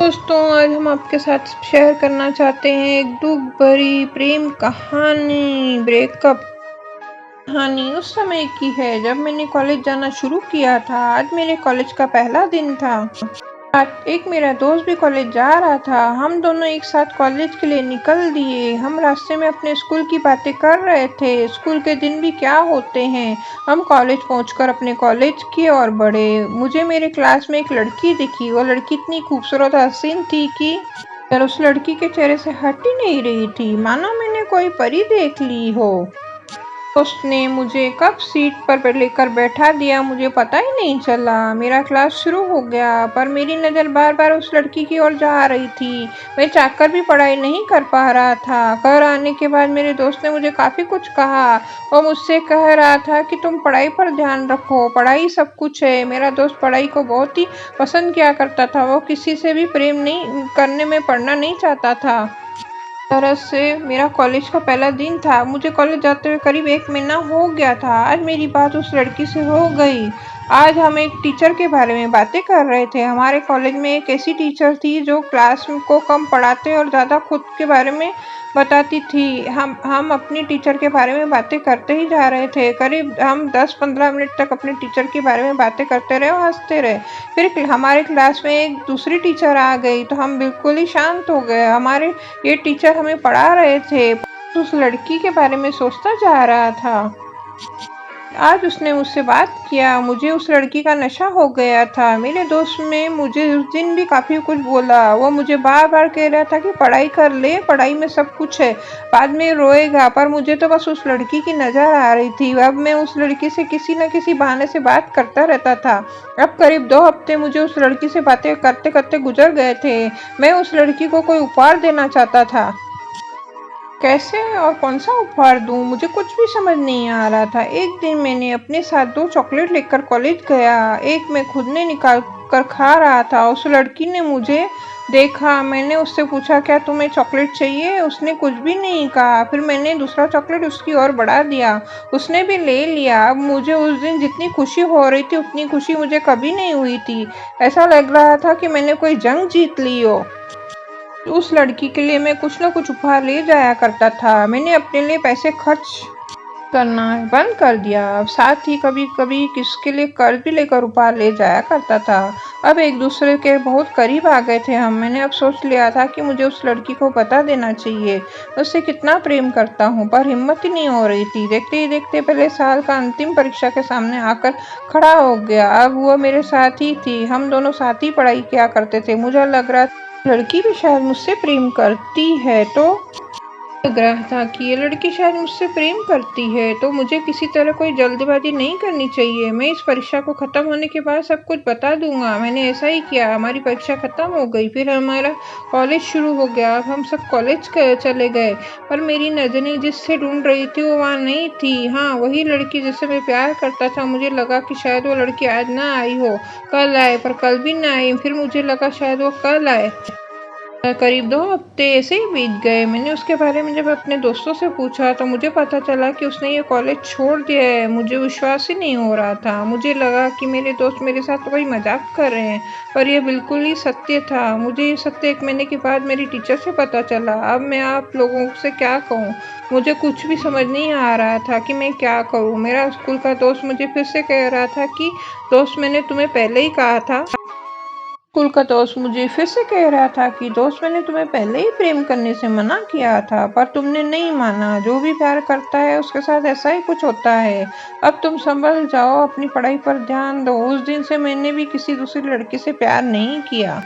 दोस्तों, आज हम आपके साथ शेयर करना चाहते हैं एक दुख भरी प्रेम कहानी। ब्रेकअप कहानी उस समय की है जब मैंने कॉलेज जाना शुरू किया था। आज मेरे कॉलेज का पहला दिन था। आज एक मेरा दोस्त भी कॉलेज जा रहा था। हम दोनों एक साथ कॉलेज के लिए निकल दिए। हम रास्ते में अपने स्कूल की बातें कर रहे थे। स्कूल के दिन भी क्या होते हैं। हम कॉलेज पहुंचकर अपने कॉलेज की ओर बढ़े। मुझे मेरे क्लास में एक लड़की दिखी। वो लड़की इतनी खूबसूरत और हसीन थी कि पर उस लड़की के चेहरे से हट ही नहीं रही थी, मानो मैंने कोई परी देख ली हो। उसने मुझे कब सीट पर लेकर बैठा दिया, मुझे पता ही नहीं चला। मेरा क्लास शुरू हो गया, पर मेरी नज़र बार बार उस लड़की की ओर जा रही थी। मैं चाहकर भी पढ़ाई नहीं कर पा रहा था। घर आने के बाद मेरे दोस्त ने मुझे काफ़ी कुछ कहा। वो मुझसे कह रहा था कि तुम पढ़ाई पर ध्यान रखो, पढ़ाई सब कुछ है। मेरा दोस्त पढ़ाई को बहुत ही पसंद किया करता था। वो किसी से भी प्रेम नहीं करने में पढ़ना नहीं चाहता था। तरह से मेरा कॉलेज का पहला दिन था। मुझे कॉलेज जाते हुए करीब 1 महीना हो गया था। आज मेरी बात उस लड़की से हो गई। आज हम एक टीचर के बारे में बातें कर रहे थे। हमारे कॉलेज में एक ऐसी टीचर थी जो क्लास को कम पढ़ाते और ज़्यादा खुद के बारे में बताती थी। हम अपनी टीचर के बारे में बातें करते ही जा रहे थे। करीब हम 10-15 मिनट तक अपने टीचर के बारे में बातें करते रहे और हंसते रहे। फिर हमारे क्लास में एक दूसरी टीचर आ गई तो हम बिल्कुल ही शांत हो गए। हमारे ये टीचर हमें पढ़ा रहे थे। उस लड़की के बारे में सोचता जा रहा था। आज उसने मुझसे बात किया। मुझे उस लड़की का नशा हो गया था। मेरे दोस्त ने मुझे उस दिन भी काफ़ी कुछ बोला। वो मुझे बार बार कह रहा था कि पढ़ाई कर ले, पढ़ाई में सब कुछ है, बाद में रोएगा। पर मुझे तो बस उस लड़की की नज़र आ रही थी। अब मैं उस लड़की से किसी न किसी बहाने से बात करता रहता था। अब करीब 2 हफ्ते मुझे उस लड़की से बातें करते करते गुजर गए थे। मैं उस लड़की को कोई उपहार देना चाहता था। कैसे और कौन-सा उपहार दूँ, मुझे कुछ भी समझ नहीं आ रहा था। एक दिन मैंने अपने साथ 2 चॉकलेट लेकर कॉलेज गया। एक मैं खुद ने निकाल कर खा रहा था। उस लड़की ने मुझे देखा। मैंने उससे पूछा, क्या तुम्हें चॉकलेट चाहिए? उसने कुछ भी नहीं कहा। फिर मैंने दूसरा चॉकलेट उसकी ओर बढ़ा दिया। उसने भी ले लिया। अब मुझे उस दिन जितनी खुशी हो रही थी उतनी खुशी मुझे कभी नहीं हुई थी। ऐसा लग रहा था कि मैंने कोई जंग जीत ली हो। उस लड़की के लिए मैं कुछ न कुछ उपहार ले जाया करता था। मैंने अपने लिए पैसे खर्च करना बंद कर दिया। अब साथ ही कभी-कभी किसके लिए कर्ज भी लेकर उपहार ले जाया करता था। अब एक दूसरे के बहुत करीब आ गए थे हम। मैंने अब सोच लिया था कि मुझे उस लड़की को बता देना चाहिए, उससे कितना प्रेम करता हूँ, पर हिम्मत ही नहीं हो रही थी। देखते ही देखते पहले साल का अंतिम परीक्षा के सामने आकर खड़ा हो गया। अब वो मेरे साथ ही थी। हम दोनों साथ ही पढ़ाई किया करते थे। मुझे लग रहा था लड़की भी शायद मुझसे प्रेम करती है तो लग रहा था कि ये लड़की शायद मुझसे प्रेम करती है, तो मुझे किसी तरह कोई जल्दबाजी नहीं करनी चाहिए। मैं इस परीक्षा को ख़त्म होने के बाद सब कुछ बता दूंगा। मैंने ऐसा ही किया। हमारी परीक्षा ख़त्म हो गई। फिर हमारा कॉलेज शुरू हो गया। अब हम सब कॉलेज चले गए, पर मेरी नज़रें जिससे ढूंढ रही थी वो वहाँ नहीं थी। हाँ, वही लड़की जिससे मैं प्यार करता था। मुझे लगा कि शायद वो लड़की आज ना आई हो, कल आए, पर कल भी ना आई। फिर मुझे लगा शायद वो कल आए। करीब 2 हफ्ते ऐसे ही बीत गए। मैंने उसके बारे में जब अपने दोस्तों से पूछा तो मुझे पता चला कि उसने ये कॉलेज छोड़ दिया है। मुझे विश्वास ही नहीं हो रहा था। मुझे लगा कि मेरे दोस्त मेरे साथ कोई मजाक कर रहे हैं, पर यह बिल्कुल ही सत्य था। मुझे ये सत्य 1 महीने के बाद मेरी टीचर से पता चला। अब मैं आप लोगों से क्या कहूँ, मुझे कुछ भी समझ नहीं आ रहा था कि मैं क्या करूँ। मेरा स्कूल का दोस्त मुझे फिर से कह रहा था कि दोस्त, मैंने तुम्हें पहले ही कहा था। स्कूल का दोस्त मुझे फिर से कह रहा था कि दोस्त, मैंने तुम्हें पहले ही प्रेम करने से मना किया था, पर तुमने नहीं माना। जो भी प्यार करता है उसके साथ ऐसा ही कुछ होता है। अब तुम संभल जाओ, अपनी पढ़ाई पर ध्यान दो। उस दिन से मैंने भी किसी दूसरी लड़की से प्यार नहीं किया।